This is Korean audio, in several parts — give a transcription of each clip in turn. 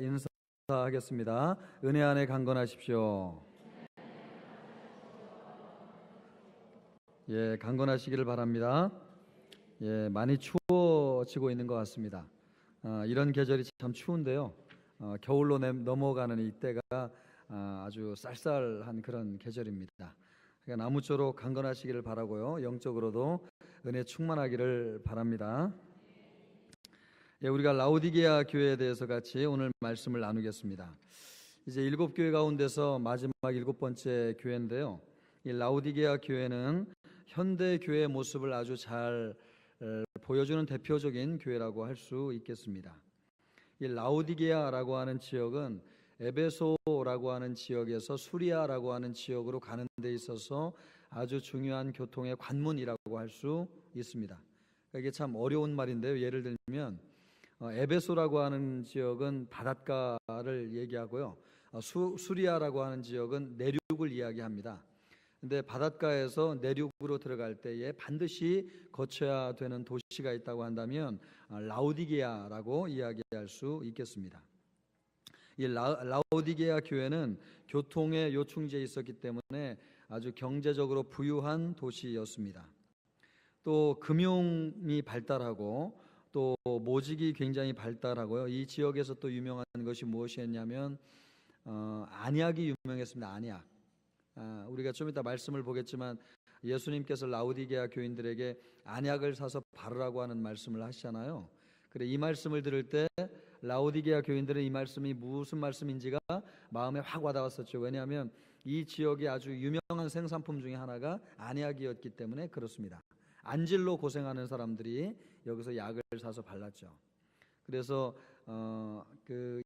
인사하겠습니다. 은혜 안에 강건하십시오. 예, 강건하시기를 바랍니다. 예, 많이 추워지고 있는 것 같습니다. 이런 계절이 참 추운데요. 겨울로 넘어가는 이때가 아주 쌀쌀한 그런 계절입니다. 그러니까 나무쪼록 강건하시기를 바라고요. 영적으로도 은혜 충만하기를 바랍니다. 예, 우리가 라오디게아 교회에 대해서 같이 오늘 말씀을 나누겠습니다. 이제 7교회 가운데서 마지막 7번째 교회인데요. 이 라오디게아 교회는 현대 교회의 모습을 아주 잘 보여주는 대표적인 교회라고 할 수 있겠습니다. 이 라오디게아라고 하는 지역은 에베소라고 하는 지역에서 수리아라고 하는 지역으로 가는 데 있어서 아주 중요한 교통의 관문이라고 할 수 있습니다. 이게 참 어려운 말인데요. 예를 들면 에베소라고 하는 지역은 바닷가를 얘기하고요. 수리아라고 하는 지역은 내륙을 이야기합니다. 근데 바닷가에서 내륙으로 들어갈 때에 반드시 거쳐야 되는 도시가 있다고 한다면 라오디게아라고 이야기할 수 있겠습니다. 이 라오디게아 교회는 교통의 요충지에 있었기 때문에 아주 경제적으로 부유한 도시였습니다. 또 금융이 발달하고 또 모직이 굉장히 발달하고요. 이 지역에서 또 유명한 것이 무엇이었냐면 안약이 유명했습니다. 안약. 우리가 좀 이따 말씀을 보겠지만 예수님께서 라오디게아 교인들에게 안약을 사서 바르라고 하는 말씀을 하시잖아요. 그래, 이 말씀을 들을 때 라오디게아 교인들은 이 말씀이 무슨 말씀인지가 마음에 확 와닿았었죠. 왜냐하면 이 지역의 아주 유명한 생산품 중에 하나가 안약이었기 때문에 그렇습니다. 안질로 고생하는 사람들이 여기서 약을 사서 발랐죠. 그래서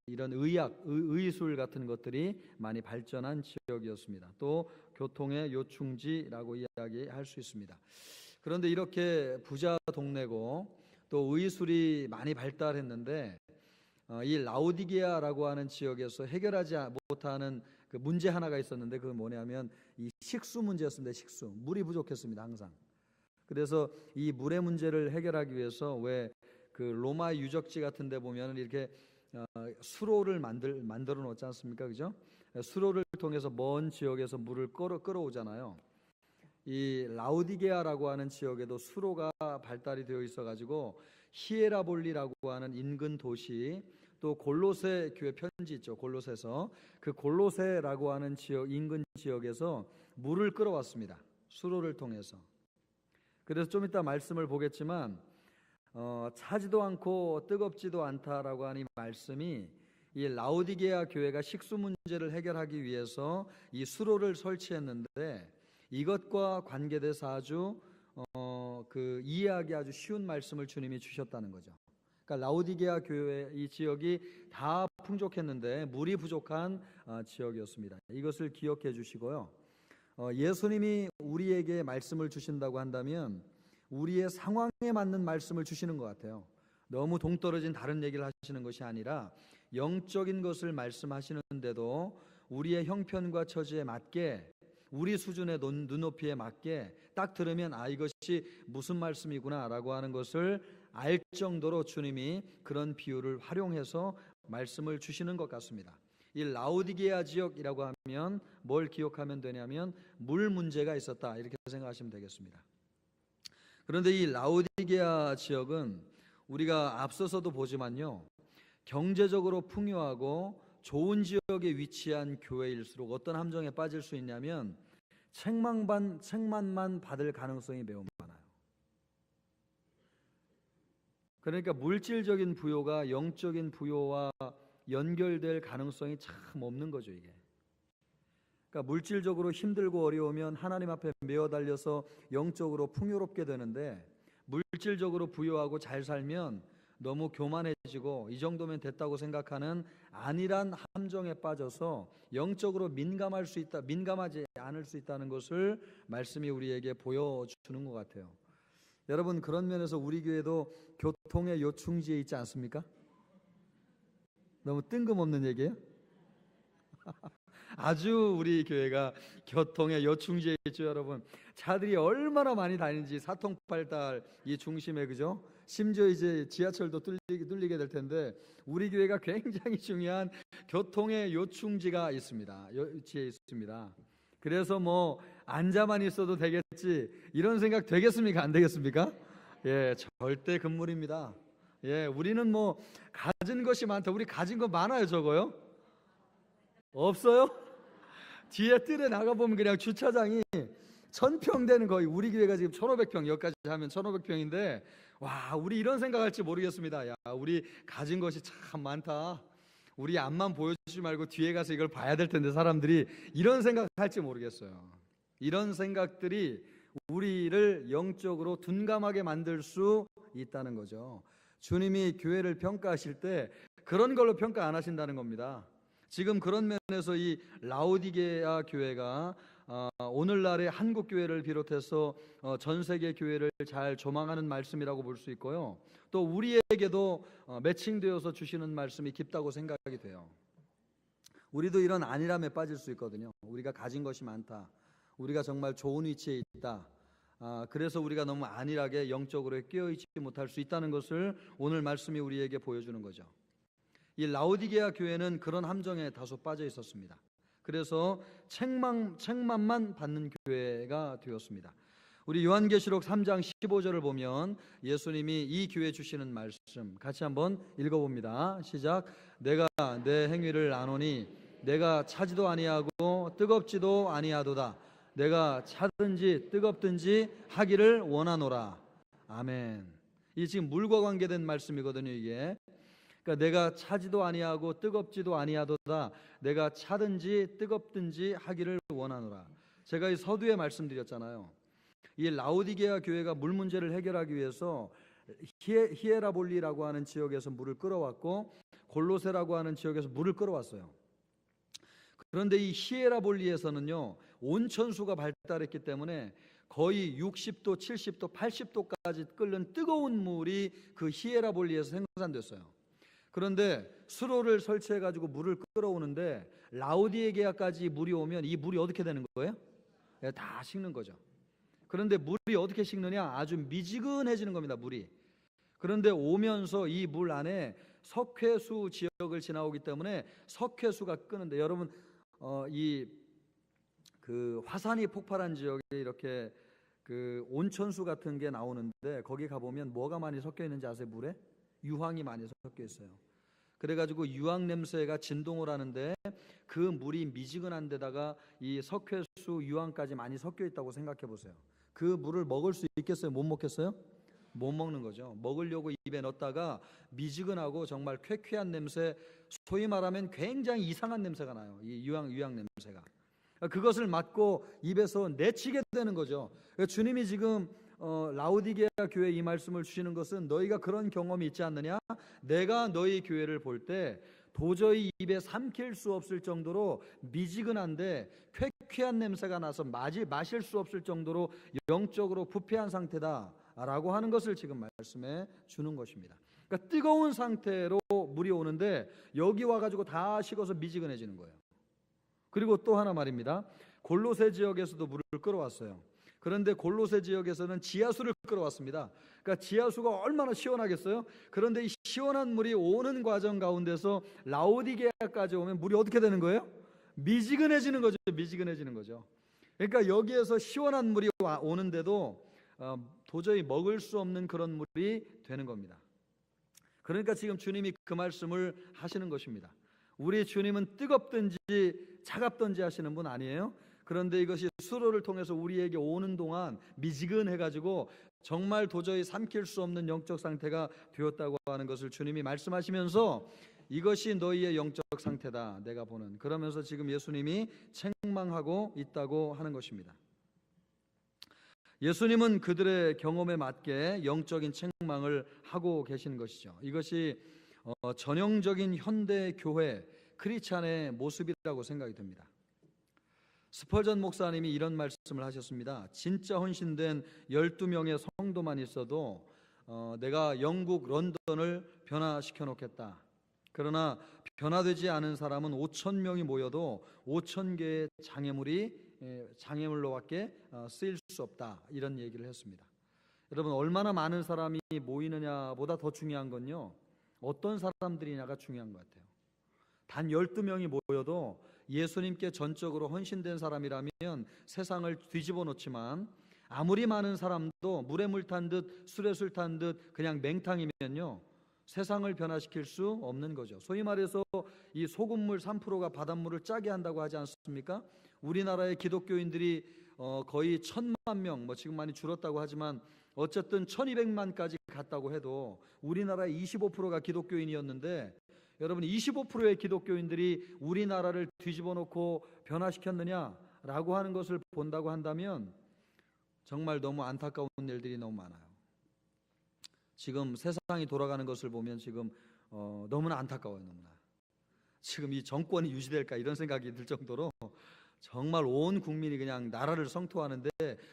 이런 의술 같은 것들이 많이 발전한 지역이었습니다. 또 교통의 요충지라고 이야기할 수 있습니다. 그런데 이렇게 부자 동네고 또 의술이 많이 발달했는데 이 라오디게아라고 하는 지역에서 해결하지 못하는 그 문제 하나가 있었는데 그건 뭐냐면 이 식수 문제였습니다. 식수, 물이 부족했습니다. 항상. 그래서 이 물의 문제를 해결하기 위해서 왜 그 로마 유적지 같은 데 보면 이렇게 수로를 만들어 놓지 않습니까? 그죠? 수로를 통해서 먼 지역에서 물을 끌어오잖아요. 이 라오디게아라고 하는 지역에도 수로가 발달이 되어 있어 가지고 히에라볼리라고 하는 인근 도시, 또 골로새 교회 편지 있죠. 골로새서 그 골로새라고 하는 지역, 인근 지역에서 물을 끌어왔습니다. 수로를 통해서. 그래서 좀 이따 말씀을 보겠지만 차지도 않고 뜨겁지도 않다라고 하는 이 말씀이 이 라오디게아 교회가 식수 문제를 해결하기 위해서 이 수로를 설치했는데 이것과 관계돼서 아주 이해하기 아주 쉬운 말씀을 주님이 주셨다는 거죠. 그러니까 라오디게아 교회 이 지역이 다 풍족했는데 물이 부족한 지역이었습니다. 이것을 기억해 주시고요. 예수님이 우리에게 말씀을 주신다고 한다면 우리의 상황에 맞는 말씀을 주시는 것 같아요. 너무 동떨어진 다른 얘기를 하시는 것이 아니라 영적인 것을 말씀하시는데도 우리의 형편과 처지에 맞게 우리 수준의 눈높이에 맞게 딱 들으면 이것이 무슨 말씀이구나 라고 하는 것을 알 정도로 주님이 그런 비유를 활용해서 말씀을 주시는 것 같습니다. 이 라오디게아 지역이라고 하면 뭘 기억하면 되냐면 물 문제가 있었다 이렇게 생각하시면 되겠습니다. 그런데 이 라오디게아 지역은 우리가 앞서서도 보지만요, 경제적으로 풍요하고 좋은 지역에 위치한 교회일수록 어떤 함정에 빠질 수 있냐면 책망만 받을 가능성이 매우 많아요. 그러니까 물질적인 부요가 영적인 부요와 연결될 가능성이 참 없는 거죠, 이게. 그러니까 물질적으로 힘들고 어려우면 하나님 앞에 메어 달려서 영적으로 풍요롭게 되는데 물질적으로 부유하고 잘 살면 너무 교만해지고 이 정도면 됐다고 생각하는 안일한 함정에 빠져서 영적으로 민감하지 않을 수 있다는 것을 말씀이 우리에게 보여주는 것 같아요. 여러분, 그런 면에서 우리 교회도 교통의 요충지에 있지 않습니까? 너무 뜬금없는 얘기예요? 아주 우리 교회가 교통의 요충지에 있죠. 여러분, 차들이 얼마나 많이 다니는지 사통팔달 이 중심에, 그죠? 심지어 이제 지하철도 뚫리게 될 텐데 우리 교회가 굉장히 중요한 교통의 요충지가 있습니다. 위치에 있습니다. 그래서 뭐 앉아만 있어도 되겠지 이런 생각 되겠습니까? 안 되겠습니까? 예, 절대 금물입니다. 예, 우리는 뭐 가진 것이 많다. 우리 가진 거 많아요, 적어요? 없어요? 뒤에 뜰에 나가보면 그냥 주차장이 1000평 되는, 거의 우리 교회가 지금 1500평, 여기까지 하면 1500평인데 와, 우리 이런 생각할지 모르겠습니다. 야, 우리 가진 것이 참 많다. 우리 앞만 보여주지 말고 뒤에 가서 이걸 봐야 될 텐데 사람들이 이런 생각할지 모르겠어요. 이런 생각들이 우리를 영적으로 둔감하게 만들 수 있다는 거죠. 주님이 교회를 평가하실 때 그런 걸로 평가 안 하신다는 겁니다. 지금 그런 면에서 이 라오디게아 교회가 오늘날의 한국 교회를 비롯해서 전 세계 교회를 잘 조망하는 말씀이라고 볼 수 있고요. 또 우리에게도 매칭되어서 주시는 말씀이 깊다고 생각이 돼요. 우리도 이런 안일함에 빠질 수 있거든요. 우리가 가진 것이 많다. 우리가 정말 좋은 위치에 있다. 그래서 우리가 너무 안일하게 영적으로 깨어있지 못할 수 있다는 것을 오늘 말씀이 우리에게 보여주는 거죠. 이 라오디게아 교회는 그런 함정에 다소 빠져 있었습니다. 그래서 책망만 받는 교회가 되었습니다. 우리 요한계시록 3장 15절을 보면 예수님이 이 교회 주시는 말씀 같이 한번 읽어봅니다. 시작. 내가 내 행위를 아노니 내가 차지도 아니하고 뜨겁지도 아니하도다. 내가 차든지 뜨겁든지 하기를 원하노라. 아멘. 이 지금 물과 관계된 말씀이거든요. 이게 그러니까 내가 차지도 아니하고 뜨겁지도 아니하도다. 내가 차든지 뜨겁든지 하기를 원하노라. 제가 이 서두에 말씀드렸잖아요. 이 라오디게아 교회가 물 문제를 해결하기 위해서 히에라볼리라고 하는 지역에서 물을 끌어왔고 골로세라고 하는 지역에서 물을 끌어왔어요. 그런데 이 히에라볼리에서는요 온천수가 발달했기 때문에 거의 60도, 70도, 80도까지 끓는 뜨거운 물이 그 히에라볼리에서 생산됐어요. 그런데 수로를 설치해가지고 물을 끌어오는데 라오디게아까지 물이 오면 이 물이 어떻게 되는 거예요? 다 식는 거죠. 그런데 물이 어떻게 식느냐? 아주 미지근해지는 겁니다. 물이. 그런데 오면서 이 물 안에 석회수 지역을 지나오기 때문에 석회수가 끄는데 여러분 그 화산이 폭발한 지역에 이렇게 그 온천수 같은 게 나오는데 거기 가보면 뭐가 많이 섞여 있는지 아세요? 물에? 유황이 많이 섞여 있어요. 그래가지고 유황 냄새가 진동을 하는데 그 물이 미지근한 데다가 이 석회수 유황까지 많이 섞여 있다고 생각해 보세요. 그 물을 먹을 수 있겠어요? 못 먹겠어요? 못 먹는 거죠. 먹으려고 입에 넣었다가 미지근하고 정말 쾌쾌한 냄새, 소위 말하면 굉장히 이상한 냄새가 나요. 이 유황 냄새가. 그것을 맡고 입에서 내치게 되는 거죠. 주님이 지금 라오디게아 교회에 이 말씀을 주시는 것은 너희가 그런 경험이 있지 않느냐? 내가 너희 교회를 볼 때 도저히 입에 삼킬 수 없을 정도로 미지근한데 쾌쾌한 냄새가 나서 마실 수 없을 정도로 영적으로 부패한 상태다라고 하는 것을 지금 말씀해 주는 것입니다. 그러니까 뜨거운 상태로 물이 오는데 여기 와가지고 다 식어서 미지근해지는 거예요. 그리고 또 하나 말입니다. 골로새 지역에서도 물을 끌어왔어요. 그런데 골로새 지역에서는 지하수를 끌어왔습니다. 그러니까 지하수가 얼마나 시원하겠어요? 그런데 이 시원한 물이 오는 과정 가운데서 라오디게아까지 오면 물이 어떻게 되는 거예요? 미지근해지는 거죠. 미지근해지는 거죠. 그러니까 여기에서 시원한 물이 오는데도 도저히 먹을 수 없는 그런 물이 되는 겁니다. 그러니까 지금 주님이 그 말씀을 하시는 것입니다. 우리 주님은 뜨겁든지 차갑든지 하시는 분 아니에요? 그런데 이것이 수로를 통해서 우리에게 오는 동안 미지근해가지고 정말 도저히 삼킬 수 없는 영적 상태가 되었다고 하는 것을 주님이 말씀하시면서 이것이 너희의 영적 상태다 내가 보는, 그러면서 지금 예수님이 책망하고 있다고 하는 것입니다. 예수님은 그들의 경험에 맞게 영적인 책망을 하고 계신 것이죠. 이것이 전형적인 현대 교회 크리스찬의 모습이라고 생각이 듭니다. 스펄전 목사님이 이런 말씀을 하셨습니다. 진짜 헌신된 12명의 성도만 있어도 내가 영국 런던을 변화시켜 놓겠다. 그러나 변화되지 않은 사람은 5,000명이 모여도 5,000개의 장애물로밖에 쓰일 수 없다. 이런 얘기를 했습니다. 여러분, 얼마나 많은 사람이 모이느냐보다 더 중요한 건요, 어떤 사람들이냐가 중요한 것 같아요. 단 12명이 모여도 예수님께 전적으로 헌신된 사람이라면 세상을 뒤집어 놓지만, 아무리 많은 사람도 물에 물 탄 듯 술에 술 탄 듯 그냥 맹탕이면요, 세상을 변화시킬 수 없는 거죠. 소위 말해서 이 소금물 3%가 바닷물을 짜게 한다고 하지 않습니까? 우리나라의 기독교인들이 거의 1,000만 명, 지금 많이 줄었다고 하지만 어쨌든 1,200만까지 갔다고 해도 우리나라의 25%가 기독교인이었는데, 여러분, 25%의 기독교인들이 우리나라를 뒤집어 놓고 변화시켰느냐라고 하는 것을 본다고 한다면 정말 너무 안타까운 일들이 너무 많아요. 지금 세상이 돌아가는 것을 보면 지금 너무나 안타까워요. 너무나. 지금 이 정권이 유지될까 이런 생각이 들 정도로 정말 온 국민이 그냥 나라를 성토하는데,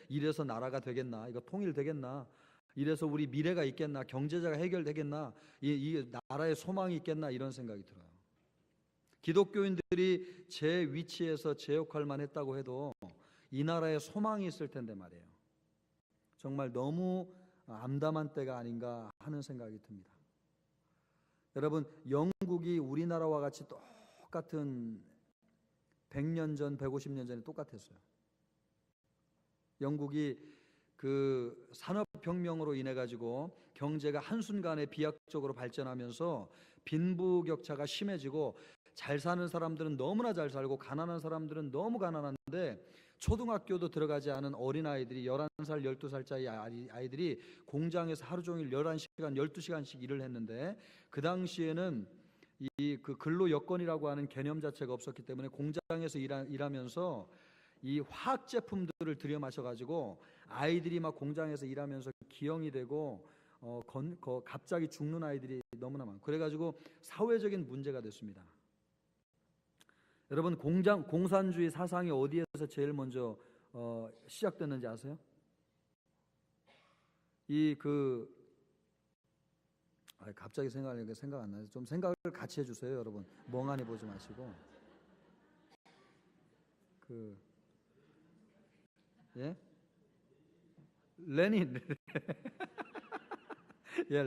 이래서 나라가 되겠나, 이거 통일되겠나, 이래서 우리 미래가 있겠나, 경제자가 해결되겠나, 이 나라의 소망이 있겠나, 이런 생각이 들어요. 기독교인들이 제 위치에서 제 역할만 했다고 해도 이 나라에 소망이 있을 텐데 말이에요. 정말 너무 암담한 때가 아닌가 하는 생각이 듭니다. 여러분, 영국이 우리나라와 같이 똑같은 100년 전, 150년 전에 똑같았어요. 영국이 그 산업혁명으로 인해 가지고 경제가 한순간에 비약적으로 발전하면서 빈부격차가 심해지고, 잘 사는 사람들은 너무나 잘 살고 가난한 사람들은 너무 가난한데, 초등학교도 들어가지 않은 어린아이들이 11살, 12살짜리 아이들이 공장에서 하루 종일 11시간, 12시간씩 일을 했는데, 그 당시에는 그 근로 여건이라고 하는 개념 자체가 없었기 때문에 공장에서 일하면서 이 화학 제품들을 들여 마셔 가지고 아이들이 막 공장에서 일하면서 기형이 되고 갑자기 죽는 아이들이 너무나 많고, 그래 가지고 사회적인 문제가 됐습니다. 여러분, 공산주의 사상이 어디에서 제일 먼저 시작됐는지 아세요? 갑자기 생각하니까 생각 안 나요. 좀 생각을 같이 해주세요, 여러분. 멍하니 보지 마시고. 예? 레닌. 예,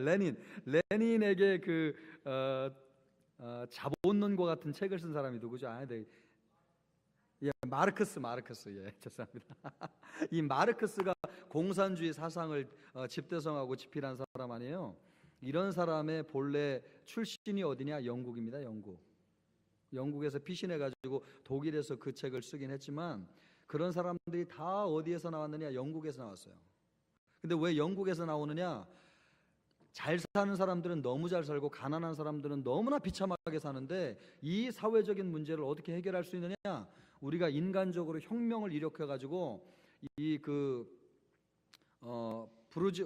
레닌에게 자본론과 같은 책을 쓴 사람이 누구죠? 예, 마르크스. 예, 죄송합니다. 이 마르크스가 공산주의 사상을 집대성하고 집필한 사람 아니에요? 이런 사람의 본래 출신이 어디냐? 영국입니다. 영국에서 피신해가지고 독일에서 그 책을 쓰긴 했지만, 그런 사람들이 다 어디에서 나왔느냐? 영국에서 나왔어요. 근데 왜 영국에서 나오느냐? 잘 사는 사람들은 너무 잘 살고 가난한 사람들은 너무나 비참하게 사는데, 이 사회적인 문제를 어떻게 해결할 수 있느냐? 우리가 인간적으로 혁명을 일으켜가지고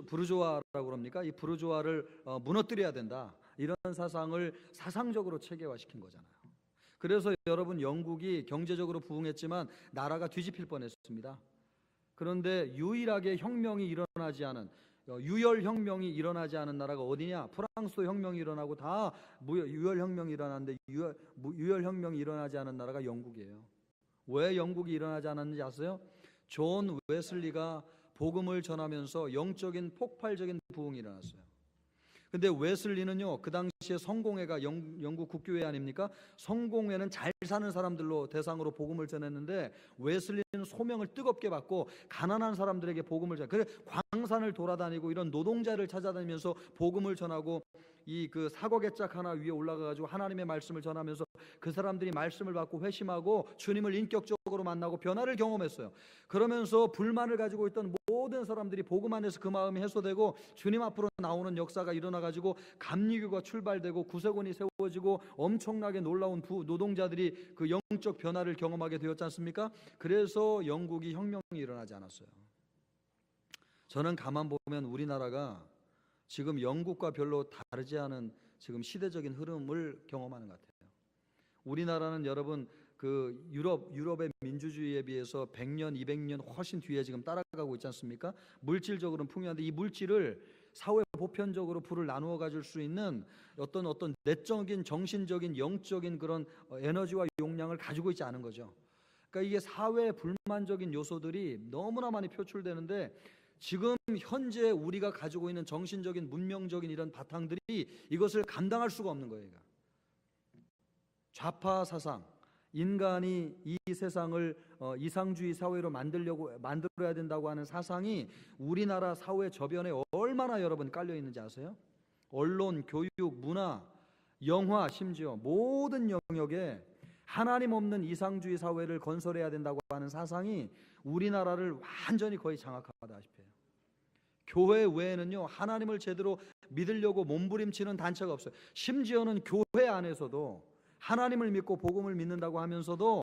부르주아라고 그럽니까? 이 부르주아를 무너뜨려야 된다, 이런 사상을 사상적으로 체계화시킨 거잖아요. 그래서 여러분, 영국이 경제적으로 부흥했지만 나라가 뒤집힐 뻔했습니다. 그런데 유일하게 혁명이 일어나지 않은, 유혈혁명이 일어나지 않은 나라가 어디냐? 프랑스도 혁명이 일어나고 다 유혈혁명이 일어났는데, 유혈혁명이 일어나지 않은 나라가 영국이에요. 왜 영국이 일어나지 않았는지 아세요? 존 웨슬리가 복음을 전하면서 영적인 폭발적인 부흥이 일어났어요. 근데 웨슬리는요, 그 당시에 성공회가 영국 국교회 아닙니까? 성공회는 잘 사는 사람들로 대상으로 복음을 전했는데, 웨슬리는 소명을 뜨겁게 받고 가난한 사람들에게 복음을 그래 광산을 돌아다니고 이런 노동자를 찾아다니면서 복음을 전하고, 그 사과개짝 하나 위에 올라가가지고 하나님의 말씀을 전하면서 그 사람들이 말씀을 받고 회심하고 주님을 인격적으로 만나고 변화를 경험했어요. 그러면서 불만을 가지고 있던 모든 사람들이 복음 안에서 그 마음이 해소되고 주님 앞으로 나오는 역사가 일어나가지고 감리교가 출발되고 구세군이 세워지고 엄청나게 놀라운 노동자들이 그 영적 변화를 경험하게 되었지 않습니까? 그래서 영국이 혁명이 일어나지 않았어요. 저는 가만 보면 우리나라가 지금 영국과 별로 다르지 않은 지금 시대적인 흐름을 경험하는 것 같아요. 우리나라는 여러분, 그 유럽의 민주주의에 비해서 100년, 200년 훨씬 뒤에 지금 따라가고 있지 않습니까? 물질적으로는 풍요한데, 이 물질을 사회 보편적으로 불을 나누어 가질 수 있는 어떤 내적인, 정신적인, 영적인 그런 에너지와 용량을 가지고 있지 않은 거죠. 그러니까 이게 사회 불만적인 요소들이 너무나 많이 표출되는데, 지금 현재 우리가 가지고 있는 정신적인 문명적인 이런 바탕들이 이것을 감당할 수가 없는 거예요. 좌파 사상, 인간이 이 세상을 이상주의 사회로 만들어야 된다고 하는 사상이 우리나라 사회 저변에 얼마나 여러분 깔려 있는지 아세요? 언론, 교육, 문화, 영화, 심지어 모든 영역에 하나님 없는 이상주의 사회를 건설해야 된다고 하는 사상이 우리나라를 완전히 거의 장악하다시피 해요. 교회 외에는요, 하나님을 제대로 믿으려고 몸부림치는 단체가 없어요. 심지어는 교회 안에서도 하나님을 믿고 복음을 믿는다고 하면서도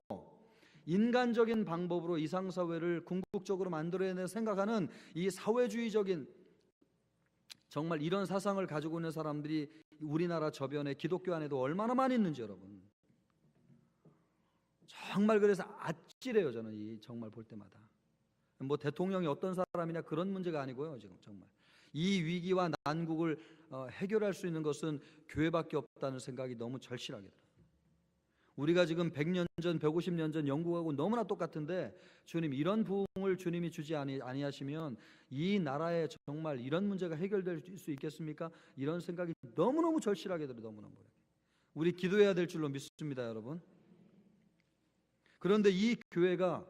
인간적인 방법으로 이상사회를 궁극적으로 만들어야 생각하는 이 사회주의적인 정말 이런 사상을 가지고 있는 사람들이 우리나라 저변에 기독교 안에도 얼마나 많이 있는지 여러분, 정말 그래서 아찔해요. 저는 정말 볼 때마다 뭐 대통령이 어떤 사람이냐 그런 문제가 아니고요. 지금 정말 이 위기와 난국을 해결할 수 있는 것은 교회밖에 없다는 생각이 너무 절실하게 들어요. 우리가 지금 100년 전, 150년 전 영국하고 너무나 똑같은데 주님, 이런 부흥을 주님이 주지 아니하시면 이 나라에 정말 이런 문제가 해결될 수 있겠습니까? 이런 생각이 너무너무 절실하게 들어요. 너무너무. 우리 기도해야 될 줄로 믿습니다, 여러분. 그런데 이 교회가,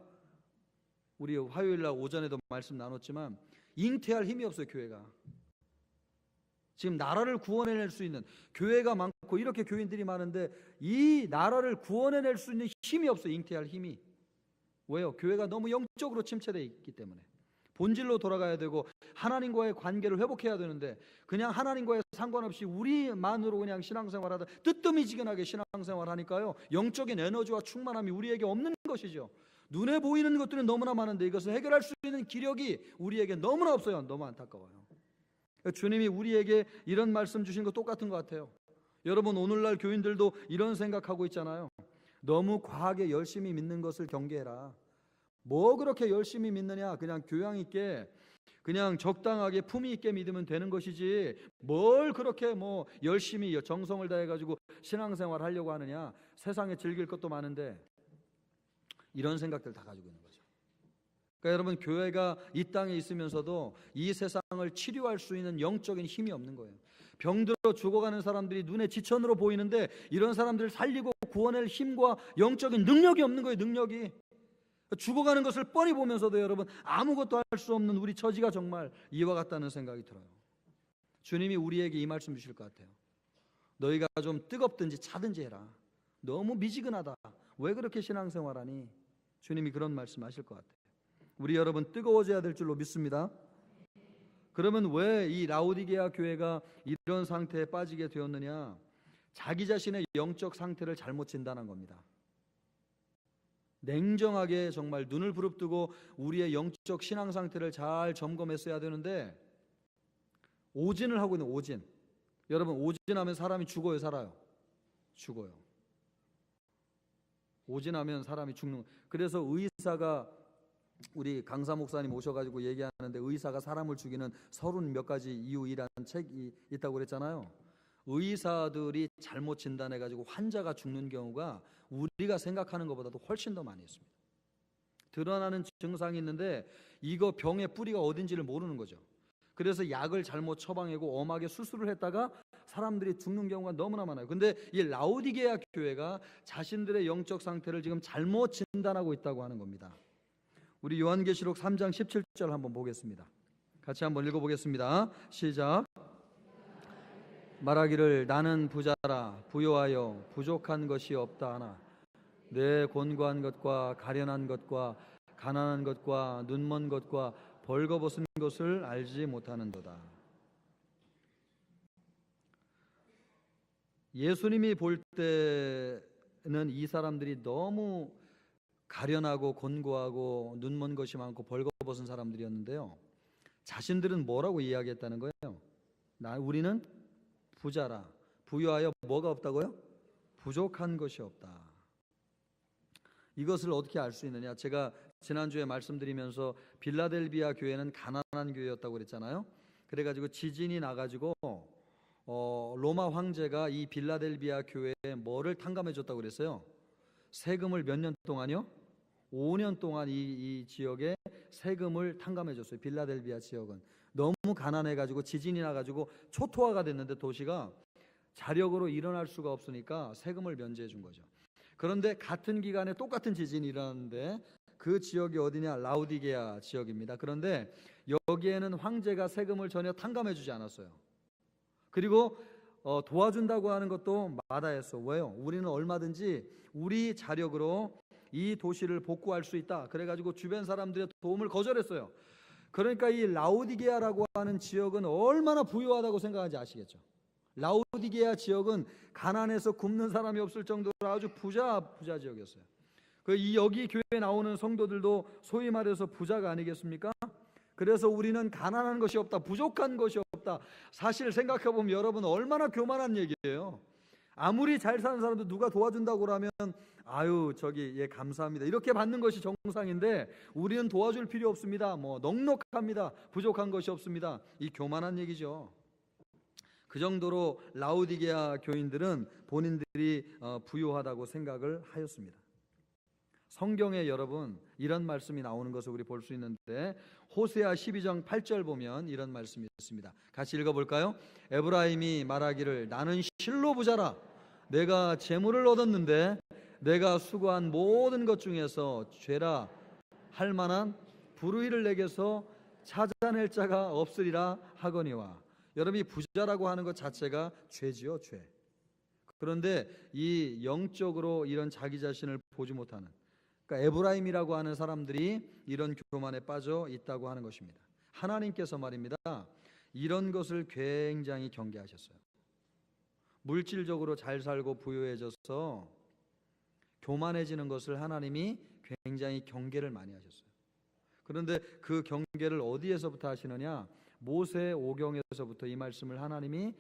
우리 화요일 날 오전에도 말씀 나눴지만 잉태할 힘이 없어요. 교회가 지금 나라를 구원해낼 수 있는 교회가 많고 이렇게 교인들이 많은데 이 나라를 구원해낼 수 있는 힘이 없어요. 잉태할 힘이. 왜요? 교회가 너무 영적으로 침체되어 있기 때문에. 본질로 돌아가야 되고 하나님과의 관계를 회복해야 되는데 그냥 하나님과의 상관없이 우리만으로 그냥 신앙생활하다 뜨뜨미지근하게 신앙생활하니까요, 영적인 에너지와 충만함이 우리에게 없는 것이죠. 눈에 보이는 것들은 너무나 많은데 이것을 해결할 수 있는 기력이 우리에게 너무나 없어요. 너무 안타까워요. 주님이 우리에게 이런 말씀 주신 거 똑같은 것 같아요. 여러분, 오늘날 교인들도 이런 생각하고 있잖아요. 너무 과하게 열심히 믿는 것을 경계해라. 뭐 그렇게 열심히 믿느냐, 그냥 교양 있게 그냥 적당하게 품위 있게 믿으면 되는 것이지 뭘 그렇게 뭐 열심히 정성을 다해가지고 신앙생활 하려고 하느냐, 세상에 즐길 것도 많은데, 이런 생각들 다 가지고 있는 거죠. 그러니까 여러분, 교회가 이 땅에 있으면서도 이 세상을 치료할 수 있는 영적인 힘이 없는 거예요. 병들어 죽어가는 사람들이 눈에 지천으로 보이는데 이런 사람들을 살리고 구원할 힘과 영적인 능력이 없는 거예요. 능력이. 죽어가는 것을 뻔히 보면서도 여러분, 아무것도 할 수 없는 우리 처지가 정말 이와 같다는 생각이 들어요. 주님이 우리에게 이 말씀 주실 것 같아요. 너희가 좀 뜨겁든지 차든지 해라. 너무 미지근하다. 왜 그렇게 신앙생활하니? 주님이 그런 말씀 하실 것 같아요. 우리 여러분, 뜨거워져야 될 줄로 믿습니다. 그러면 왜 이 라오디게아 교회가 이런 상태에 빠지게 되었느냐? 자기 자신의 영적 상태를 잘못 진단한 겁니다. 냉정하게 정말 눈을 부릅뜨고 우리의 영적 신앙 상태를 잘 점검했어야 되는데, 오진을 하고 있는 오진. 여러분, 오진하면 사람이 죽어요, 살아요? 죽어요. 오진하면 사람이 죽는. 그래서 의사가, 우리 강사 목사님 오셔가지고 얘기하는데, 의사가 사람을 죽이는 30 몇 가지 이유라는 책이 있다고 그랬잖아요. 의사들이 잘못 진단해가지고 환자가 죽는 경우가 우리가 생각하는 것보다도 훨씬 더 많이 있습니다. 드러나는 증상이 있는데 이거 병의 뿌리가 어딘지를 모르는 거죠. 그래서 약을 잘못 처방하고 엄하게 수술을 했다가 사람들이 죽는 경우가 너무나 많아요. 근데 이 라오디게아 교회가 자신들의 영적 상태를 지금 잘못 진단하고 있다고 하는 겁니다. 우리 요한계시록 3장 17절 한번 보겠습니다. 같이 한번 읽어보겠습니다. 시작. 말하기를 나는 부자라 부요하여 부족한 것이 없다 하나 내 곤고한 것과 가련한 것과 가난한 것과 눈먼 것과 벌거벗은 것을 알지 못하는도다. 예수님이 볼 때는 이 사람들이 너무 가련하고 곤고하고 눈먼 것이 많고 벌거벗은 사람들이었는데요, 자신들은 뭐라고 이야기했다는 거예요? 우리는 부자라. 부유하여 뭐가 없다고요? 부족한 것이 없다. 이것을 어떻게 알 수 있느냐? 제가 지난주에 말씀드리면서 빌라델비아 교회는 가난한 교회였다고 그랬잖아요. 그래가지고 지진이 나가지고 로마 황제가 이 빌라델비아 교회에 뭐를 탕감해 줬다고 그랬어요? 세금을 몇 년 동안요? 5년 동안 이 지역에 세금을 탕감해 줬어요. 빌라델비아 지역은 너무 가난해 가지고 지진이 나 가지고 초토화가 됐는데 도시가 자력으로 일어날 수가 없으니까 세금을 면제해 준 거죠. 그런데 같은 기간에 똑같은 지진이 일어났는데 그 지역이 어디냐? 라우디게아 지역입니다. 그런데 여기에는 황제가 세금을 전혀 탕감해 주지 않았어요. 그리고 도와준다고 하는 것도 마다했어. 왜요? 우리는 얼마든지 우리 자력으로 이 도시를 복구할 수 있다. 그래가지고 주변 사람들의 도움을 거절했어요. 그러니까 이 라우디게아라고 하는 지역은 얼마나 부유하다고 생각하는지 아시겠죠? 라우디게아 지역은 가난해서 굶는 사람이 없을 정도로 아주 부자 지역이었어요. 여기 교회에 나오는 성도들도 소위 말해서 부자가 아니겠습니까? 그래서 우리는 가난한 것이 없다, 부족한 것이 없다. 사실 생각해보면 여러분 얼마나 교만한 얘기예요. 아무리 잘 사는 사람도 누가 도와준다고 하면 아유 예 감사합니다 이렇게 받는 것이 정상인데 우리는 도와줄 필요 없습니다. 넉넉합니다. 부족한 것이 없습니다. 이 교만한 얘기죠. 그 정도로 라우디게아 교인들은 본인들이 부유하다고 생각을 하였습니다. 성경에 여러분 이런 말씀이 나오는 것을 우리 볼 수 있는데 호세아 12장 8절 보면 이런 말씀이 있습니다. 같이 읽어볼까요? 에브라임이 말하기를 나는 실로 부자라. 내가 재물을 얻었는데 내가 수고한 모든 것 중에서 죄라 할 만한 불의를 내게서 찾아낼 자가 없으리라 하거니와. 여러분이 부자라고 하는 것 자체가 죄지요, 죄. 그런데 이 영적으로 이런 자기 자신을 보지 못하는, 그러니까 에브라임이라고 하는 사람들이 이런 교만에 빠져 있다고 하는 것입니다. 하나님께서 말입니다, 이런 것을 굉장히 경계하셨어요. 물질적으로 잘 살고 부유해져서 교만해지는 것을 하나님이 굉장히 경계를 많이 하셨어요. 그런데 그 경계를 어디에서부터 하시느냐? 모세 오경에서부터 이 말씀을 하나님이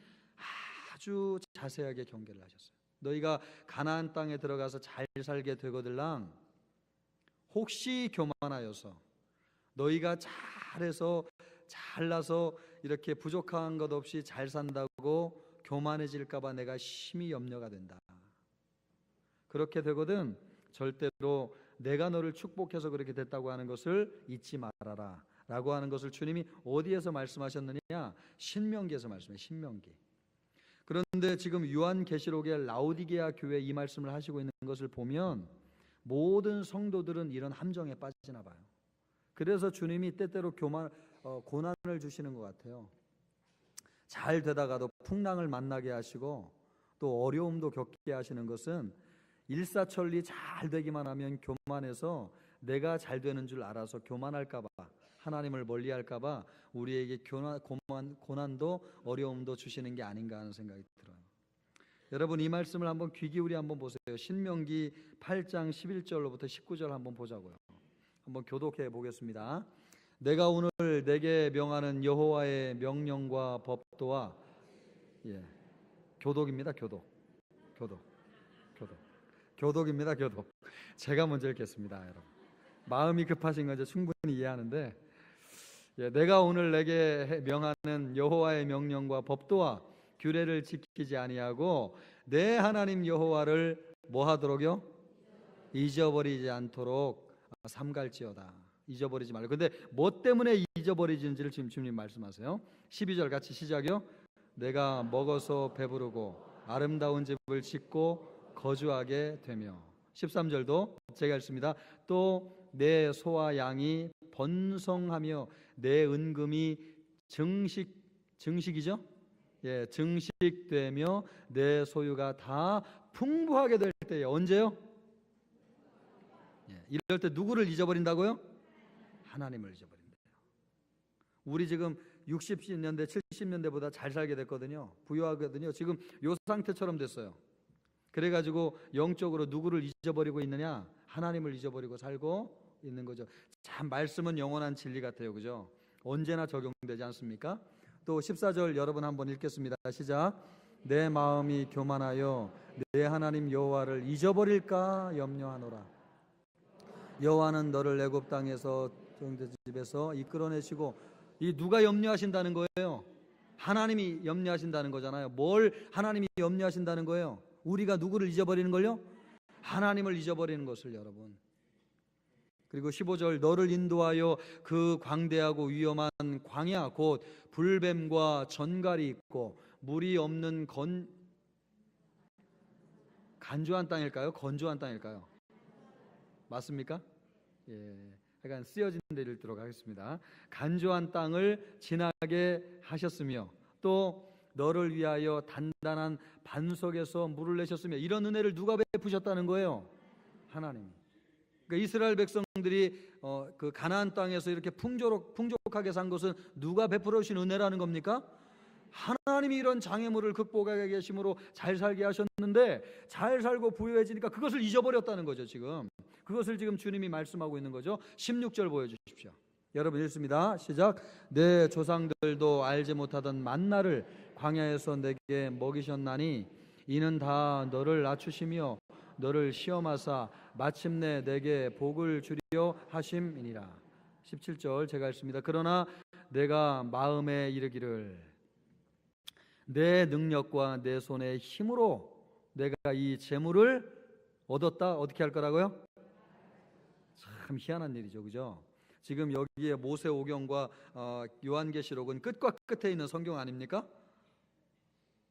아주 자세하게 경계를 하셨어요. 너희가 가나안 땅에 들어가서 잘 살게 되거들랑 혹시 교만하여서 너희가 잘해서 잘나서 이렇게 부족한 것 없이 잘 산다고 교만해질까 봐 내가 심히 염려가 된다. 그렇게 되거든 절대로 내가 너를 축복해서 그렇게 됐다고 하는 것을 잊지 말아라 라고 하는 것을 주님이 어디에서 말씀하셨느냐? 신명기에서 말씀해요. 신명기. 그런데 지금 요한계시록의 라우디게아 교회 이 말씀을 하시고 있는 것을 보면 모든 성도들은 이런 함정에 빠지나 봐요. 그래서 주님이 때때로 고난을 주시는 것 같아요. 잘 되다가도 풍랑을 만나게 하시고 또 어려움도 겪게 하시는 것은 일사천리 잘 되기만 하면 교만해서 내가 잘 되는 줄 알아서 교만할까 봐, 하나님을 멀리할까 봐 우리에게 고난도 어려움도 주시는 게 아닌가 하는 생각이 들어요. 여러분 이 말씀을 한번 귀 기울여 한번 보세요. 신명기 8장 11절로부터 19절 한번 보자고요. 한번 교독해 보겠습니다. 내가 오늘 내게 명하는 여호와의 명령과 법도와 교독입니다. 교독입니다. 교독. 제가 먼저 읽겠습니다. 여러분 마음이 급하신 건 충분히 이해하는데 내가 오늘 내게 명하는 여호와의 명령과 법도와 규례를 지키지 아니하고 내 하나님 여호와를 뭐하도록요? 잊어버리지 않도록 삼갈지어다. 잊어버리지 말고. 근데 뭐 때문에 잊어버리지는지를 지금 주님 말씀하세요. 12절 같이 시작이요. 내가 먹어서 배부르고 아름다운 집을 짓고 거주하게 되며. 13절도 제가 읽습니다. 또 내 소와 양이 번성하며 내 은금이 증식이죠? 증식되며 내 소유가 다 풍부하게 될 때에. 언제요? 이럴 때 누구를 잊어버린다고요? 하나님을 잊어버린대요. 우리 지금 60년대 70년대보다 잘 살게 됐거든요. 부유하거든요. 지금 요 상태처럼 됐어요. 그래가지고 영적으로 누구를 잊어버리고 있느냐? 하나님을 잊어버리고 살고 있는 거죠. 참 말씀은 영원한 진리 같아요. 그죠? 언제나 적용되지 않습니까? 또 14절 여러분 한번 읽겠습니다. 시작. 내 마음이 교만하여 내 하나님 여호와를 잊어버릴까 염려하노라. 여호와는 너를 애굽 땅에서 형제 집에서 이끌어내시고. 이 누가 염려하신다는 거예요? 하나님이 염려하신다는 거잖아요. 뭘 하나님이 염려하신다는 거예요? 우리가 누구를 잊어버리는 걸요? 하나님을 잊어버리는 것을. 여러분 그리고 15절 너를 인도하여 그 광대하고 위험한 광야 곧 불뱀과 전갈이 있고 물이 없는 간조한 땅일까요? 건조한 땅일까요? 맞습니까? 예, 약간 쓰여진 데를 읽도록 하겠습니다. 간조한 땅을 지나게 하셨으며 또 너를 위하여 단단한 반석에서 물을 내셨으며 이런 은혜를 누가 베푸셨다는 거예요? 하나님이. 그러니까 이스라엘 백성들이 그 가나안 땅에서 이렇게 풍족하게 산 것은 누가 베풀어 주신 은혜라는 겁니까? 하나님이 이런 장애물을 극복하게 계심으로 잘 살게 하셨는데 잘 살고 부유해지니까 그것을 잊어버렸다는 거죠. 지금 그것을 지금 주님이 말씀하고 있는 거죠. 16절 보여주십시오. 여러분 읽습니다. 시작. 내 조상들도 알지 못하던 만나를 광야에서 내게 먹이셨나니 이는 다 너를 낮추시며 너를 시험하사 마침내 내게 복을 주려 하심이니라. 17절 제가 읽습니다. 그러나 내가 마음에 이르기를 내 능력과 내 손의 힘으로 내가 이 재물을 얻었다. 어떻게 할 거라고요? 참 희한한 일이죠, 그죠? 지금 여기에 모세오경과 요한계시록은 끝과 끝에 있는 성경 아닙니까?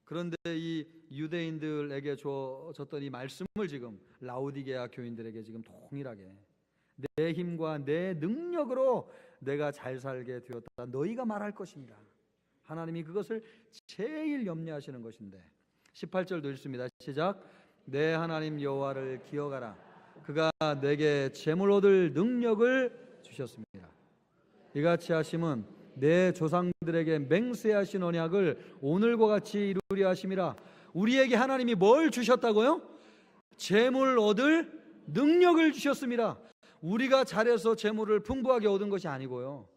그런데 이 유대인들에게 줬던 이 말씀을 지금 라오디게아 교인들에게 지금 동일하게 내 힘과 내 능력으로 내가 잘 살게 되었다. 너희가 말할 것입니다. 하나님이 그것을 제일 염려하시는 것인데 18절도 읽습니다. 시작. 내 하나님 여호와를 기억하라. 그가 내게 재물 얻을 능력을 주셨습니다. 이같이 하심은 내 조상들에게 맹세하신 언약을 오늘과 같이 이루려 하심이라. 우리에게 하나님이 뭘 주셨다고요? 재물 얻을 능력을 주셨습니다. 우리가 잘해서 재물을 풍부하게 얻은 것이 아니고요.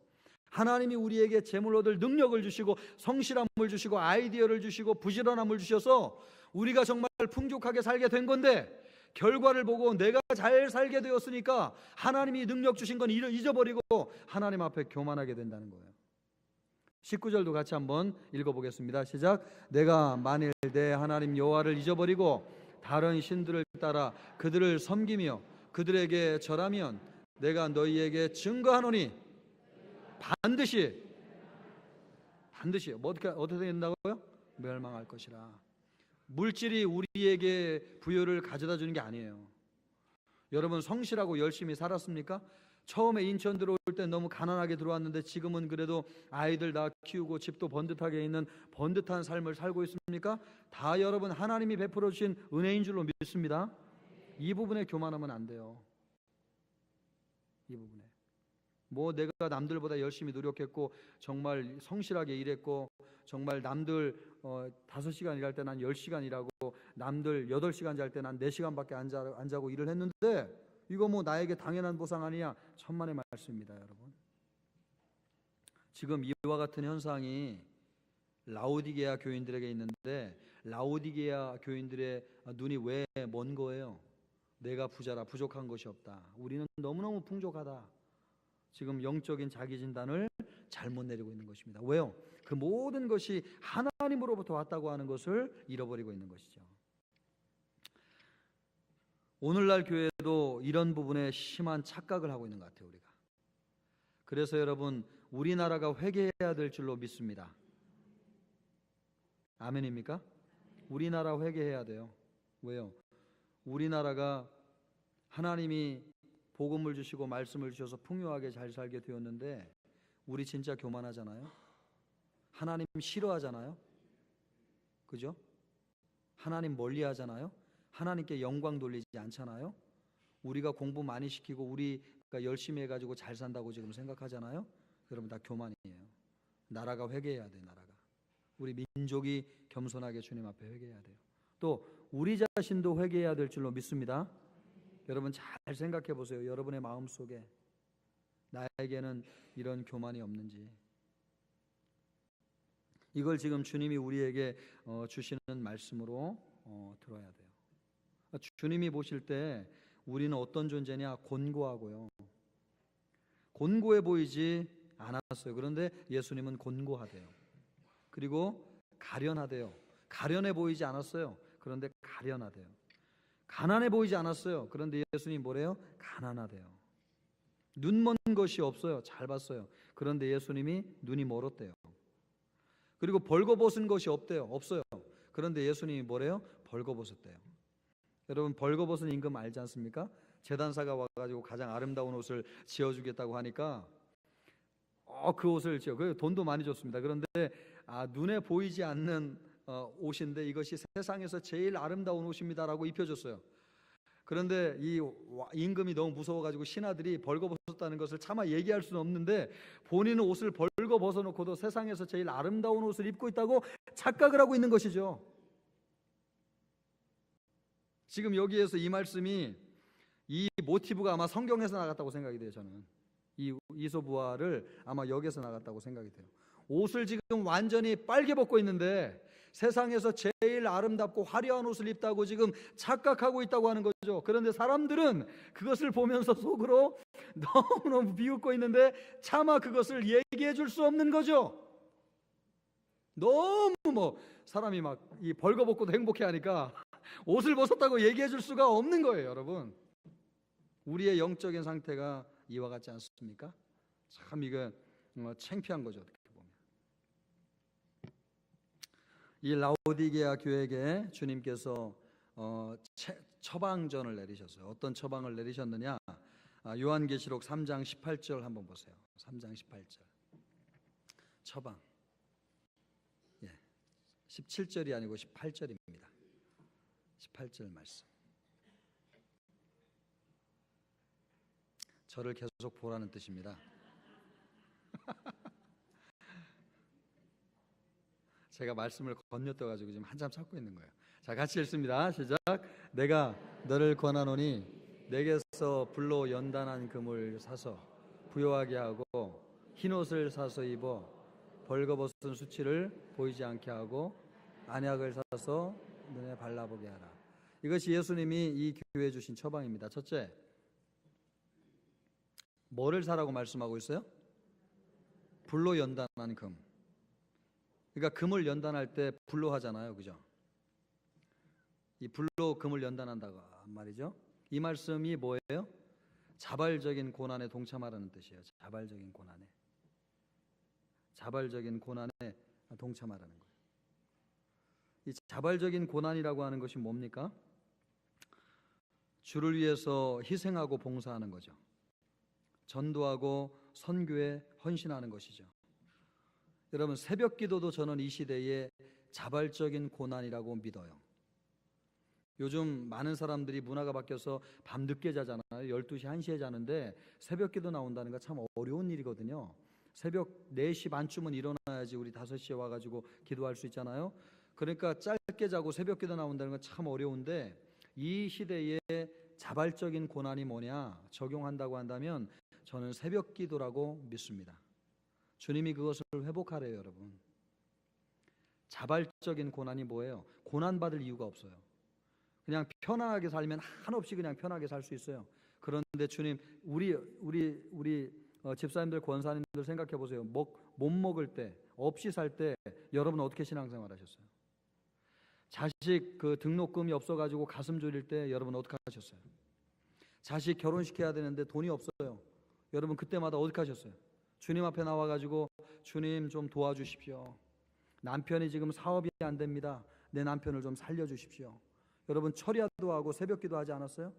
하나님이 우리에게 재물 얻을 능력을 주시고 성실함을 주시고 아이디어를 주시고 부지런함을 주셔서 우리가 정말 풍족하게 살게 된 건데 결과를 보고 내가 잘 살게 되었으니까 하나님이 능력 주신 건 잊어버리고 하나님 앞에 교만하게 된다는 거예요. 19절도 같이 한번 읽어보겠습니다. 시작. 내가 만일 내 하나님 여호와를 잊어버리고 다른 신들을 따라 그들을 섬기며 그들에게 절하면 내가 너희에게 증거하노니 반드시 뭐 어떻게 된다고요? 멸망할 것이라. 물질이 우리에게 부여를 가져다 주는 게 아니에요. 여러분 성실하고 열심히 살았습니까? 처음에 인천 들어올 때 너무 가난하게 들어왔는데 지금은 그래도 아이들 다 키우고 집도 번듯하게 있는 번듯한 삶을 살고 있습니까? 다 여러분 하나님이 베풀어 주신 은혜인 줄로 믿습니다. 이 부분에 교만하면 안 돼요. 이 부분에 뭐 내가 남들보다 열심히 노력했고 정말 성실하게 일했고 정말 남들 5시간 일할 때 난 10시간 일하고 남들 8시간 잘 때 난 4시간밖에 안 자고 일을 했는데 이거 뭐 나에게 당연한 보상 아니냐? 천만의 말씀입니다, 여러분. 지금 이와 같은 현상이 라오디게아 교인들에게 있는데 라오디게아 교인들의 눈이 왜 먼 거예요? 내가 부자라 부족한 것이 없다. 우리는 너무너무 풍족하다. 지금 영적인 자기 진단을 잘못 내리고 있는 것입니다. 왜요? 그 모든 것이 하나님으로부터 왔다고 하는 것을 잃어버리고 있는 것이죠. 오늘날 교회도 이런 부분에 심한 착각을 하고 있는 것 같아요, 우리가. 그래서 여러분, 우리나라가 회개해야 될 줄로 믿습니다. 아멘입니까? 우리나라 회개해야 돼요. 왜요? 우리나라가 하나님이 복음을 주시고 말씀을 주셔서 풍요하게 잘 살게 되었는데 우리 진짜 교만하잖아요. 하나님 싫어하잖아요. 그죠? 하나님 멀리하잖아요. 하나님께 영광 돌리지 않잖아요. 우리가 공부 많이 시키고 우리가 열심히 해가지고 잘 산다고 지금 생각하잖아요. 여러분 다 교만이에요. 나라가 회개해야 돼요. 나라가. 우리 민족이 겸손하게 주님 앞에 회개해야 돼요. 또 우리 자신도 회개해야 될 줄로 믿습니다. 여러분 잘 생각해 보세요. 여러분의 마음속에 나에게는 이런 교만이 없는지. 이걸 지금 주님이 우리에게 주시는 말씀으로 들어야 돼요. 주님이 보실 때 우리는 어떤 존재냐? 곤고하고요. 곤고해 보이지 않았어요. 그런데 예수님은 곤고하대요. 그리고 가련하대요. 가련해 보이지 않았어요. 그런데 가련하대요. 가난해 보이지 않았어요. 그런데 예수님 뭐래요? 가난하대요. 눈 먼 것이 없어요. 잘 봤어요. 그런데 예수님이 눈이 멀었대요. 그리고 벌거벗은 것이 없대요. 없어요. 그런데 예수님이 뭐래요? 벌거벗었대요. 여러분, 벌거벗은 임금 알지 않습니까? 제단사가 와가지고 가장 아름다운 옷을 지어주겠다고 하니까 그 옷을 지어, 그 돈도 많이 줬습니다. 그런데 눈에 보이지 않는 옷인데 이것이 세상에서 제일 아름다운 옷입니다라고 입혀줬어요. 그런데 이 임금이 너무 무서워가지고 신하들이 벌거벗었다는 것을 차마 얘기할 수는 없는데 본인은 옷을 벌거벗어놓고도 세상에서 제일 아름다운 옷을 입고 있다고 착각을 하고 있는 것이죠. 지금 여기에서 이 말씀이, 이 모티브가 아마 성경에서 나갔다고 생각이 돼요. 저는 이 이소부화를 아마 여기서 나갔다고 생각이 돼요. 옷을 지금 완전히 빨개 벗고 있는데 세상에서 제일 아름답고 화려한 옷을 입다고 지금 착각하고 있다고 하는 거죠. 그런데 사람들은 그것을 보면서 속으로 너무너무 비웃고 있는데 차마 그것을 얘기해 줄 수 없는 거죠. 너무 사람이 막 이 벌거벗고도 행복해 하니까 옷을 벗었다고 얘기해 줄 수가 없는 거예요. 여러분, 우리의 영적인 상태가 이와 같지 않습니까? 참 이거 창피한 거죠. 어떻게 보면 이 라오디게아 교회에게 주님께서 처방전을 내리셨어요. 어떤 처방을 내리셨느냐? 요한계시록 3장 18절 한번 보세요. 3장 18절 처방, 17절이 아니고 18절입니다. 18절 말씀. 저를 계속 보라는 뜻입니다. 제가 말씀을 건너떠가지고 지금 한참 찾고 있는 거예요. 자, 같이 읽습니다. 시작. 내가 너를 권하노니 내게서 불로 연단한 금을 사서 부요하게 하고 흰옷을 사서 입어 벌거벗은 수치를 보이지 않게 하고 안약을 사서 눈에 발라보게 하라. 이것이 예수님이 이 교회에 주신 처방입니다. 첫째, 뭐를 사라고 말씀하고 있어요? 불로 연단한 금. 그러니까 금을 연단할 때 불로 하잖아요, 그죠? 이 불로 금을 연단한다고 말이죠. 이 말씀이 뭐예요? 자발적인 고난에 동참하라는 뜻이에요. 자발적인 고난에 동참하라는 거예요. 이 자발적인 고난이라고 하는 것이 뭡니까? 주를 위해서 희생하고 봉사하는 거죠. 전도하고 선교에 헌신하는 것이죠. 여러분, 새벽 기도도 저는 이 시대에 자발적인 고난이라고 믿어요. 요즘 많은 사람들이 문화가 바뀌어서 밤 늦게 자잖아요. 12시, 1시에 자는데 새벽 기도 나온다는 거 참 어려운 일이거든요. 새벽 4시 반쯤은 일어나야지 우리 5시에 와가지고 기도할 수 있잖아요. 그러니까 짧게 자고 새벽 기도 나온다는 건 참 어려운데, 이 시대에 자발적인 고난이 뭐냐 적용한다고 한다면 저는 새벽 기도라고 믿습니다. 주님이 그것을 회복하래요. 여러분, 자발적인 고난이 뭐예요? 고난받을 이유가 없어요. 그냥 편하게 살면 한없이 그냥 편하게 살 수 있어요. 그런데 주님, 우리 집사님들, 권사님들 생각해 보세요. 못 먹을 때, 없이 살 때 여러분 어떻게 신앙생활 하셨어요? 자식 등록금이 없어가지고 가슴 졸일 때 여러분 어떻게 하셨어요? 자식 결혼시켜야 되는데 돈이 없어요. 여러분 그때마다 어떻게 하셨어요? 주님 앞에 나와가지고 주님 좀 도와주십시오. 남편이 지금 사업이 안 됩니다. 내 남편을 좀 살려주십시오. 여러분 철야도 하고 새벽기도 하지 않았어요?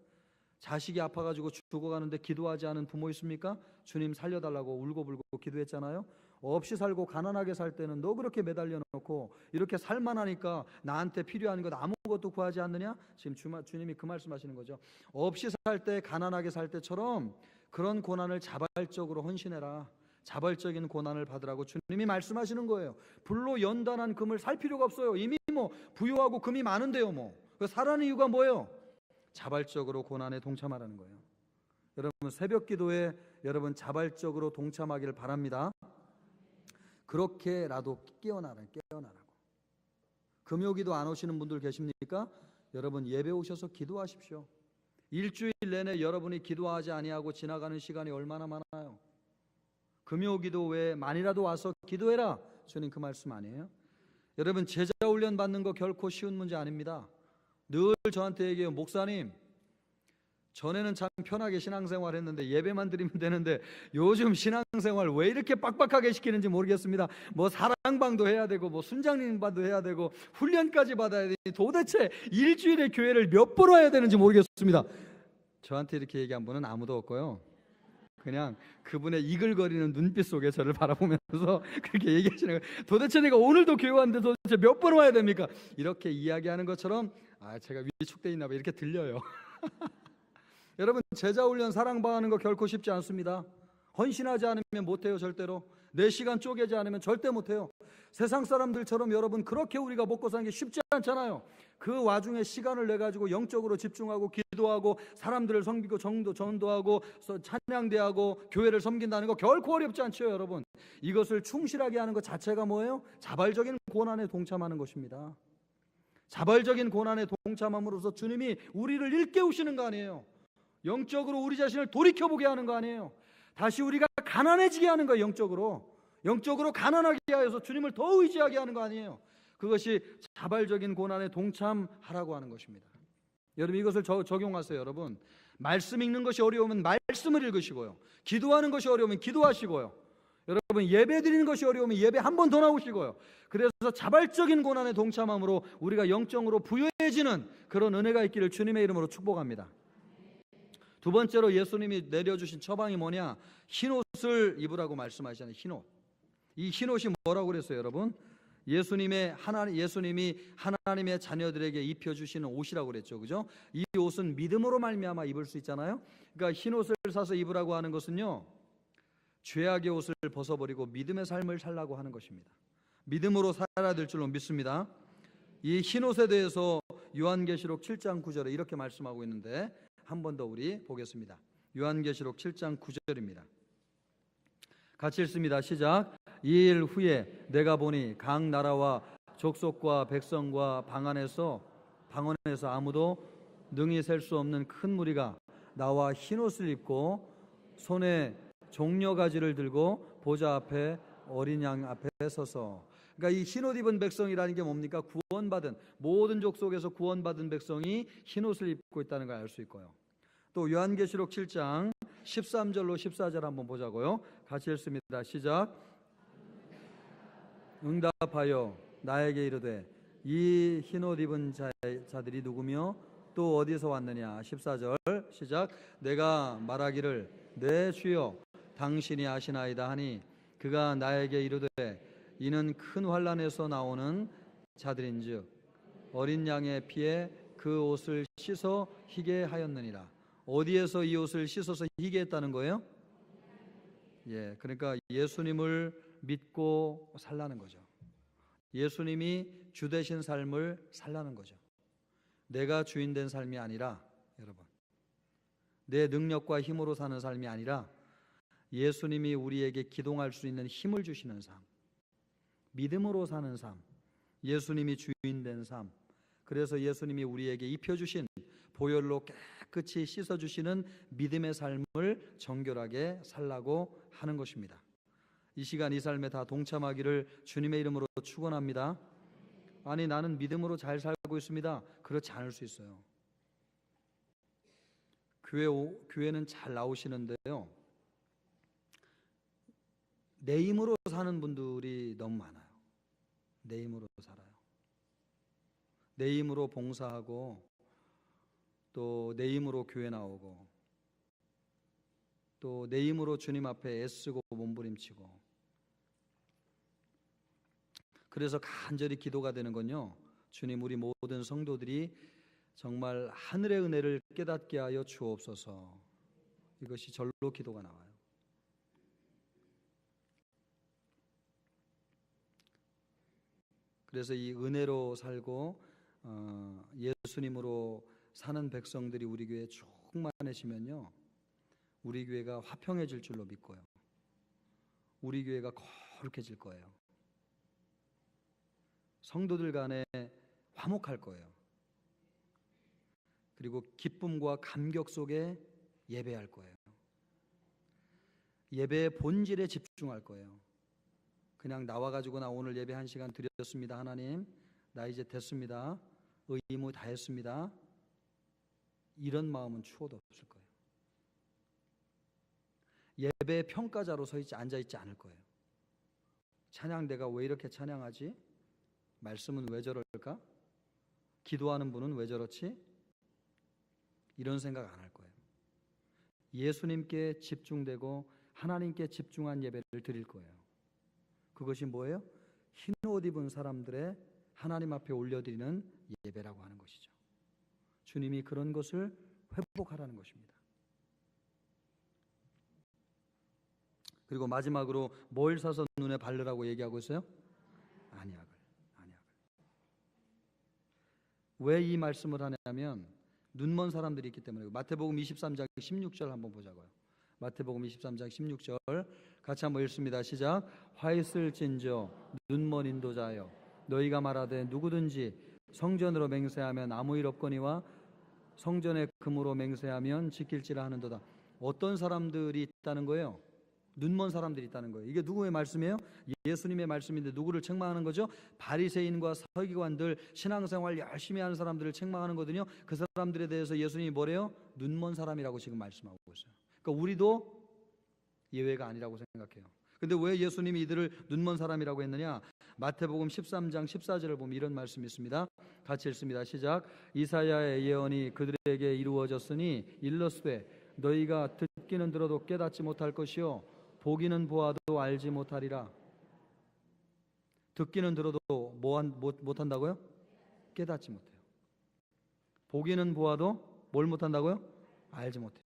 자식이 아파가지고 죽어가는데 기도하지 않은 부모 있습니까? 주님 살려달라고 울고불고 기도했잖아요. 없이 살고 가난하게 살 때는 너 그렇게 매달려 놓고 이렇게 살만하니까 나한테 필요한 것 아무것도 구하지 않느냐? 지금 주님이 그 말씀하시는 거죠. 없이 살 때, 가난하게 살 때처럼 그런 고난을 자발적으로 헌신해라. 자발적인 고난을 받으라고 주님이 말씀하시는 거예요. 불로 연단한 금을 살 필요가 없어요. 이미 부유하고 금이 많은데요. 살아는 이유가 뭐예요? 자발적으로 고난에 동참하라는 거예요. 여러분 새벽 기도에 여러분 자발적으로 동참하기를 바랍니다. 그렇게라도 깨어나라고. 금요기도 안 오시는 분들 계십니까? 여러분 예배 오셔서 기도하십시오. 일주일 내내 여러분이 기도하지 아니하고 지나가는 시간이 얼마나 많아요. 금요기도 왜 많이라도 와서 기도해라. 주님 그 말씀 아니에요? 여러분 제자 훈련 받는 거 결코 쉬운 문제 아닙니다. 늘 저한테 얘기해요. 목사님, 전에는 참 편하게 신앙생활 했는데 예배만 드리면 되는데 요즘 신앙생활 왜 이렇게 빡빡하게 시키는지 모르겠습니다. 뭐 사랑방도 해야 되고 뭐 순장님반도 해야 되고 훈련까지 받아야 되니 도대체 일주일에 교회를 몇 번 와야 되는지 모르겠습니다. 저한테 이렇게 얘기한 분은 아무도 없고요. 그냥 그분의 이글거리는 눈빛 속에 저를 바라보면서 그렇게 얘기하시는 거예요. 도대체 내가 오늘도 교회 왔는데 도대체 몇 번 와야 됩니까? 이렇게 이야기하는 것처럼 제가 위축돼 있나 봐 이렇게 들려요. 여러분, 제자 훈련 사랑방하는 거 결코 쉽지 않습니다. 헌신하지 않으면 못해요. 절대로. 내 시간 쪼개지 않으면 절대 못해요. 세상 사람들처럼 여러분 그렇게 우리가 먹고 사는 게 쉽지 않잖아요. 그 와중에 시간을 내가지고 영적으로 집중하고 기도하고 사람들을 섬기고 전도하고 찬양대하고 교회를 섬긴다는 거 결코 어렵지 않죠. 여러분, 이것을 충실하게 하는 것 자체가 뭐예요? 자발적인 고난에 동참하는 것입니다. 자발적인 고난에 동참함으로써 주님이 우리를 일깨우시는 거 아니에요. 영적으로 우리 자신을 돌이켜보게 하는 거 아니에요. 다시 우리가 가난해지게 하는 거예요. 영적으로 가난하게 하여서 주님을 더 의지하게 하는 거 아니에요. 그것이 자발적인 고난에 동참하라고 하는 것입니다. 여러분, 이것을 적용하세요. 여러분, 말씀 읽는 것이 어려우면 말씀을 읽으시고요, 기도하는 것이 어려우면 기도하시고요, 여러분 예배 드리는 것이 어려우면 예배 한 번 더 나오시고요. 그래서 자발적인 고난에 동참함으로 우리가 영적으로 부유해지는 그런 은혜가 있기를 주님의 이름으로 축복합니다. 두 번째로 예수님이 내려주신 처방이 뭐냐? 흰옷을 입으라고 말씀하시잖아요. 흰옷. 이 흰옷이 뭐라고 그랬어요, 여러분? 예수님이 하나님의 자녀들에게 입혀주시는 옷이라고 그랬죠, 그죠? 이 옷은 믿음으로 말미암아 입을 수 있잖아요. 그러니까 흰옷을 사서 입으라고 하는 것은요, 죄악의 옷을 벗어버리고 믿음의 삶을 살라고 하는 것입니다. 믿음으로 살아야 될 줄로 믿습니다. 이 흰옷에 대해서 요한계시록 7장 9절에 이렇게 말씀하고 있는데 한 번 더 우리 보겠습니다. 요한계시록 7장 9절입니다. 같이 읽습니다. 시작. 이 일 후에 내가 보니 각 나라와 족속과 백성과 방언에서 아무도 능히 셀 수 없는 큰 무리가 나와 흰옷을 입고 손에 종려가지를 들고 보좌 앞에 어린 양 앞에 서서. 그러니까 이 흰옷 입은 백성이라는 게 뭡니까? 구원받은, 모든 족속에서 구원받은 백성이 흰옷을 입고 있다는 걸 알 수 있고요. 또 요한계시록 7장 13절로 14절 한번 보자고요. 같이 읽습니다. 시작. 응답하여 나에게 이르되 이 흰옷 입은 자들이 누구며 또 어디서 왔느냐. 14절 시작. 내가 말하기를 내 주여 당신이 아시나이다 하니 그가 나에게 이르되 이는 큰 환난에서 나오는 자들인즉 어린 양의 피에 그 옷을 씻어 희게 하였느니라. 어디에서 이 옷을 씻어서 희게 했다는 거예요? 그러니까 예수님을 믿고 살라는 거죠. 예수님이 주 되신 삶을 살라는 거죠. 내가 주인 된 삶이 아니라, 여러분, 내 능력과 힘으로 사는 삶이 아니라 예수님이 우리에게 기동할 수 있는 힘을 주시는 삶, 믿음으로 사는 삶, 예수님이 주인 된 삶. 그래서 예수님이 우리에게 입혀주신 보혈로 깨끗이 씻어주시는 믿음의 삶을 정결하게 살라고 하는 것입니다. 이 시간 이 삶에 다 동참하기를 주님의 이름으로 축원합니다. 아니, 나는 믿음으로 잘 살고 있습니다. 그렇지 않을 수 있어요. 교회는 잘 나오시는데요, 내 힘으로 사는 분들이 너무 많아요. 내 힘으로 살아요. 내 힘으로 봉사하고 또 내 힘으로 교회 나오고 또 내 힘으로 주님 앞에 애쓰고 몸부림치고. 그래서 간절히 기도가 되는 건요, 주님, 우리 모든 성도들이 정말 하늘의 은혜를 깨닫게 하여 주옵소서. 이것이 절로 기도가 나와요. 그래서 이 은혜로 살고 예수님으로 사는 백성들이 우리 교회에 충만해지면요, 우리 교회가 화평해질 줄로 믿고요, 우리 교회가 거룩해질 거예요. 성도들 간에 화목할 거예요. 그리고 기쁨과 감격 속에 예배할 거예요. 예배의 본질에 집중할 거예요. 그냥 나와가지고 나 오늘 예배 1시간 드렸습니다. 하나님, 나 이제 됐습니다. 의무 다 했습니다. 이런 마음은 추워도 없을 거예요. 예배의 평가자로 앉아있지 않을 거예요. 찬양 내가 왜 이렇게 찬양하지? 말씀은 왜 저럴까? 기도하는 분은 왜 저렇지? 이런 생각 안 할 거예요. 예수님께 집중되고 하나님께 집중한 예배를 드릴 거예요. 그것이 뭐예요? 흰 옷 입은 사람들의 하나님 앞에 올려드리는 예배라고 하는 것이죠. 주님이 그런 것을 회복하라는 것입니다. 그리고 마지막으로 뭘 사서 눈에 바르라고 얘기하고 있어요? 안약을. 왜 이 말씀을 하냐면 눈먼 사람들이 있기 때문에. 마태복음 23장 16절 한번 보자고요. 마태복음 23장 16절 같이 한번 읽습니다. 시작. 화 있을진저 눈먼 인도자여 너희가 말하되 누구든지 성전으로 맹세하면 아무 일 없거니와 성전의 금으로 맹세하면 지킬지라 하는도다. 어떤 사람들이 있다는 거예요? 눈먼 사람들이 있다는 거예요. 이게 누구의 말씀이에요? 예수님의 말씀인데 누구를 책망하는 거죠? 바리새인과 서기관들, 신앙생활 열심히 하는 사람들을 책망하는 거거든요. 그 사람들에 대해서 예수님이 뭐래요? 눈먼 사람이라고 지금 말씀하고 있어요. 그러니까 우리도 예외가 아니라고 생각해요. 근데 왜 예수님이 이들을 눈먼 사람이라고 했느냐? 마태복음 13장 14절을 보면 이런 말씀이 있습니다. 같이 읽습니다. 시작. 이사야의 예언이 그들에게 이루어졌으니 일러스되 너희가 듣기는 들어도 깨닫지 못할 것이요 보기는 보아도 알지 못하리라. 듣기는 들어도 못한다고요? 깨닫지 못해요. 보기는 보아도 뭘 못한다고요? 알지 못해요.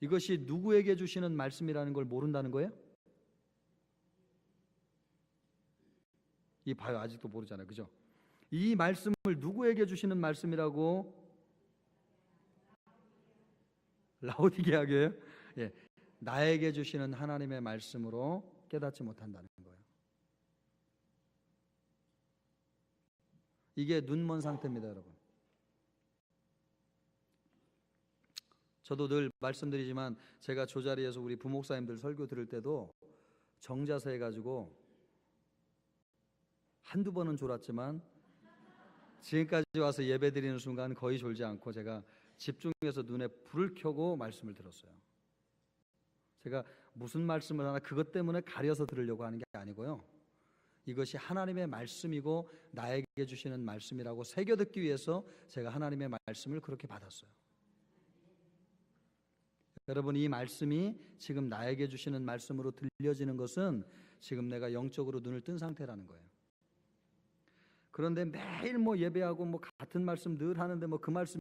이것이 누구에게 주시는 말씀이라는 걸 모른다는 거예요? 이 봐요. 아직도 모르잖아요. 그죠? 이 말씀을 누구에게 주시는 말씀이라고? 라오디게아교예요? 예. 나에게 주시는 하나님의 말씀으로 깨닫지 못한다는 거예요. 이게 눈먼 상태입니다, 여러분. 저도 늘 말씀드리지만 제가 저 자리에서 우리 부목사님들 설교 들을 때도 정자세 해가지고 한두 번은 졸았지만 지금까지 와서 예배 드리는 순간 거의 졸지 않고 제가 집중해서 눈에 불을 켜고 말씀을 들었어요. 제가 무슨 말씀을 하나 그것 때문에 가려서 들으려고 하는 게 아니고요. 이것이 하나님의 말씀이고 나에게 주시는 말씀이라고 새겨 듣기 위해서 제가 하나님의 말씀을 그렇게 받았어요. 여러분, 이 말씀이 지금 나에게 주시는 말씀으로 들려지는 것은 지금 내가 영적으로 눈을 뜬 상태라는 거예요. 그런데 매일 예배하고 같은 말씀 늘 하는데 그 말씀이